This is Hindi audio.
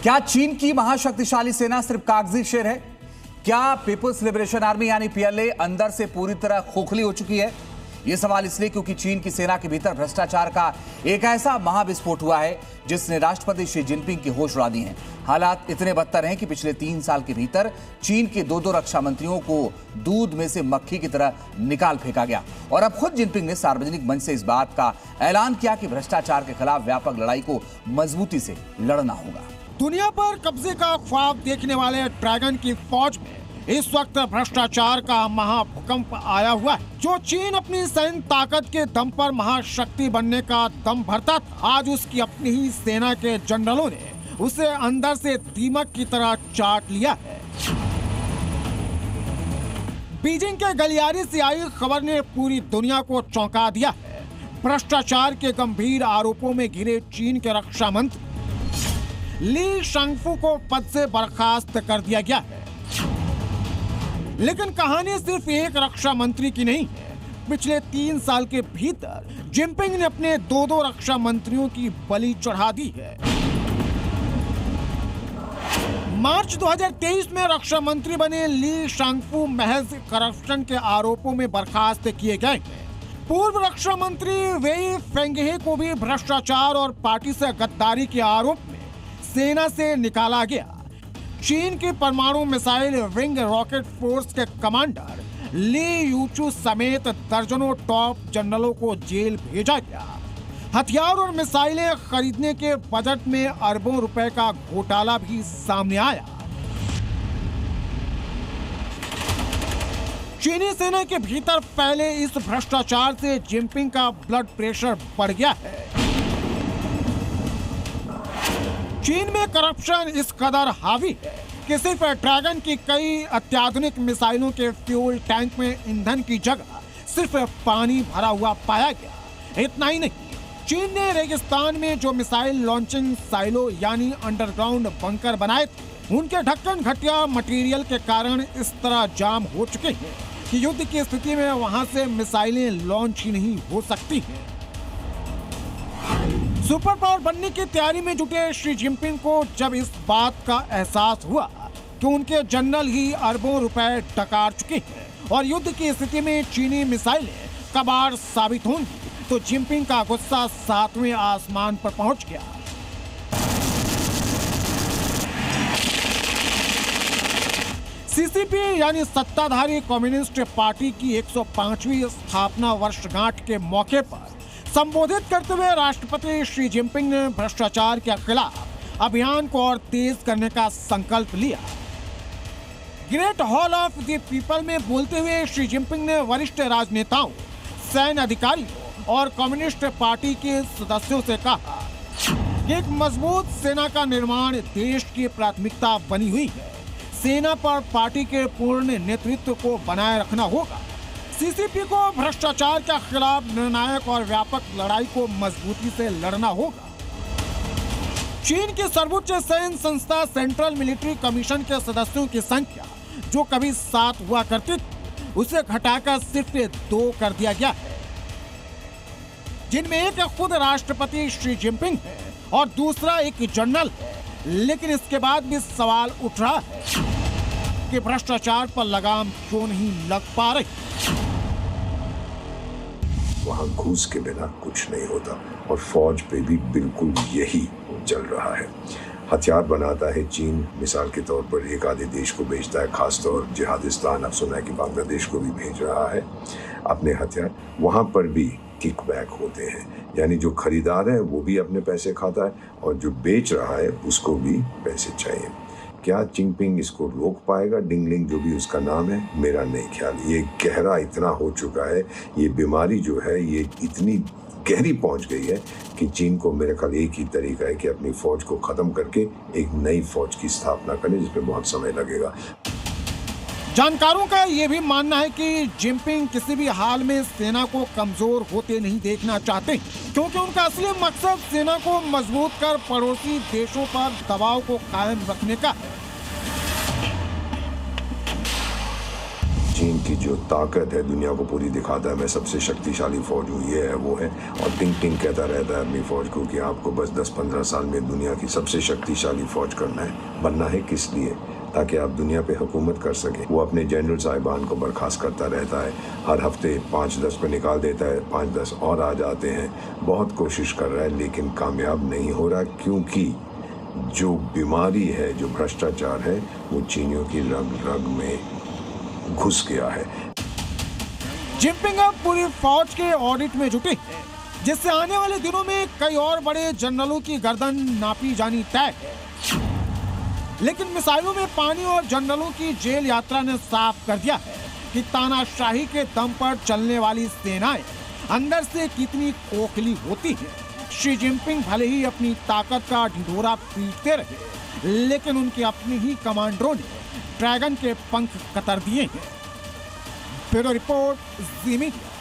क्या चीन की महाशक्तिशाली सेना सिर्फ कागजी शेर है? क्या पीपुल्स लिबरेशन आर्मी यानी पीएलए अंदर से पूरी तरह खोखली हो चुकी है? यह सवाल इसलिए क्योंकि चीन की सेना के भीतर भ्रष्टाचार का एक ऐसा महाविस्फोट हुआ है जिसने राष्ट्रपति शी जिनपिंग की होश उड़ा दी है। हालात इतने बदतर हैं कि पिछले 3 साल के भीतर चीन के 2 रक्षा मंत्रियों को दूध में से मक्खी की तरह निकाल फेंका गया और अब खुद जिनपिंग ने सार्वजनिक मंच से इस बात का ऐलान किया कि भ्रष्टाचार के खिलाफ व्यापक लड़ाई को मजबूती से लड़ना होगा। दुनिया पर कब्जे का ख्वाब देखने वाले ड्रैगन की फौज में इस वक्त भ्रष्टाचार का महाभूकंप आया हुआ है। जो चीन अपनी सैन्य ताकत के दम पर महाशक्ति बनने का दम भरता था, आज उसकी अपनी ही सेना के जनरलों ने उसे अंदर से दीमक की तरह चाट लिया है। बीजिंग के गलियारे से आई खबर ने पूरी दुनिया को चौंका दिया है। भ्रष्टाचार के गंभीर आरोपों में घिरे चीन के रक्षा मंत्री ली शांगफू को पद से बर्खास्त कर दिया गया है। लेकिन कहानी सिर्फ एक रक्षा मंत्री की नहीं है। पिछले 3 साल के भीतर जिनपिंग ने अपने 2 रक्षा मंत्रियों की बलि चढ़ा दी है। मार्च 2023 में रक्षा मंत्री बने ली शांगफू महज करप्शन के आरोपों में बर्खास्त किए गए। पूर्व रक्षा मंत्री वेई फेंगहे को भी भ्रष्टाचार और पार्टी से गद्दारी के आरोप में सेना से निकाला गया। चीन की परमाणु मिसाइल विंग रॉकेट फोर्स के कमांडर ली यूचू समेत दर्जनों टॉप जनरलों को जेल भेजा गया। हथियार और मिसाइलें खरीदने के बजट में अरबों रुपए का घोटाला भी सामने आया। चीनी सेना के भीतर फैले इस भ्रष्टाचार से जिनपिंग का ब्लड प्रेशर बढ़ गया है। चीन में करप्शन इस कदर हावी है कि सिर्फ ड्रैगन की कई अत्याधुनिक मिसाइलों के फ्यूल टैंक में ईंधन की जगह सिर्फ पानी भरा हुआ पाया गया। इतना ही नहीं, चीन ने रेगिस्तान में जो मिसाइल लॉन्चिंग साइलो यानी अंडरग्राउंड बंकर बनाए थे, उनके ढक्कन घटिया मटेरियल के कारण इस तरह जाम हो चुके हैं कि युद्ध की स्थिति में वहां से मिसाइलें लॉन्च ही नहीं हो सकती हैं। सुपर पावर बनने की तैयारी में जुटे शी जिनपिंग को जब इस बात का एहसास हुआ कि उनके जनरल ही अरबों रुपए डकार चुके हैं और युद्ध की स्थिति में चीनी मिसाइलें कबाड़ साबित होंगी, तो जिनपिंग का गुस्सा 7वें आसमान पर पहुंच गया। सीसीपी यानी सत्ताधारी कम्युनिस्ट पार्टी की 105वीं स्थापना वर्षगांठ के मौके पर संबोधित करते हुए राष्ट्रपति शी जिनपिंग ने भ्रष्टाचार के खिलाफ अभियान को और तेज करने का संकल्प लिया। Great hall of the people में बोलते हुए शी जिनपिंग ने वरिष्ठ राजनेताओं, सैन्य अधिकारियों और कम्युनिस्ट पार्टी के सदस्यों से कहा कि एक मजबूत सेना का निर्माण देश की प्राथमिकता बनी हुई है। सेना पर पार्टी के पूर्ण नेतृत्व को बनाए रखना होगा। सीसीपी को भ्रष्टाचार के खिलाफ निर्णायक और व्यापक लड़ाई को मजबूती से लड़ना होगा। चीन की सर्वोच्च सैन्य संस्था सेंट्रल मिलिट्री कमीशन के सदस्यों की संख्या जो कभी 7 हुआ करती थी, उसे घटाकर सिर्फ 2 कर दिया गया है, जिनमें एक खुद राष्ट्रपति शी जिनपिंग है और दूसरा एक जनरल है। लेकिन इसके बाद भी सवाल उठ रहा है कि भ्रष्टाचार पर लगाम क्यों नहीं लग पा रही। वहाँ घूस के बिना कुछ नहीं होता और फौज पे भी बिल्कुल यही चल रहा है। हथियार बनाता है चीन, मिसाल के तौर पर एक आधे देश को बेचता है, खासतौर जिहादिस्तान, अब सुना है कि बांग्लादेश को भी भेज रहा है अपने हथियार। वहाँ पर भी किकबैक होते हैं, यानी जो खरीदार है वो भी अपने पैसे खाता है और जो बेच रहा है उसको भी पैसे चाहिए। क्या जिनपिंग इसको रोक पाएगा? डिंगलिंग जो भी उसका नाम है, मेरा नहीं ख्याल। ये गहरा इतना हो चुका है, ये बीमारी जो है ये इतनी गहरी पहुंच गई है कि चीन को मेरे ख्याल एक ही तरीका है कि अपनी फौज को खत्म करके एक नई फौज की स्थापना करें, जिसमें बहुत समय लगेगा। जानकारों का ये भी मानना है कि जिनपिंग किसी भी हाल में सेना को कमजोर होते नहीं देखना चाहते, क्योंकि उनका असली मकसद सेना को मजबूत कर पड़ोसी देशों पर दबाव को कायम रखने का है। चीन की जो ताकत है दुनिया को पूरी दिखाता है, मैं सबसे शक्तिशाली फौज हूँ, ये है वो है। और टिंग टिंग कहता रहता है अपनी फौज को कि आपको बस 10-15 साल में दुनिया की सबसे शक्तिशाली फौज करना है। बनना है किस लिए? ताकि आप दुनिया पे हुकूमत कर सकें। वो अपने जनरल साहिबान को बर्खास्त करता रहता है, हर हफ्ते 5-10 को निकाल देता है, 5-10 और आ जाते हैं। बहुत कोशिश कर रहा है लेकिन कामयाब नहीं हो रहा, क्योंकि जो बीमारी है, जो भ्रष्टाचार है, वो चीनियों की रग रग में घुस गया है। जिनपिंग अब पूरी फौज के ऑडिट में जुटे हैं, जिससे आने वाले दिनों में कई और बड़े जनरलों की गर्दन नापी जानी तय है। लेकिन मिसाइलों में पानी और जनरलों की जेल यात्रा ने साफ कर दिया है कि तानाशाही के दम पर चलने वाली सेनाएं अंदर से कितनी खोखली होती हैं। शी जिनपिंग भले ही अपनी ताकत का ढिढोरा पीटते रहे, लेकिन उनके अपने ही कमांडरों ने ड्रैगन के पंख कतर दिए हैं। ब्यूरो रिपोर्ट, जी मीडिया।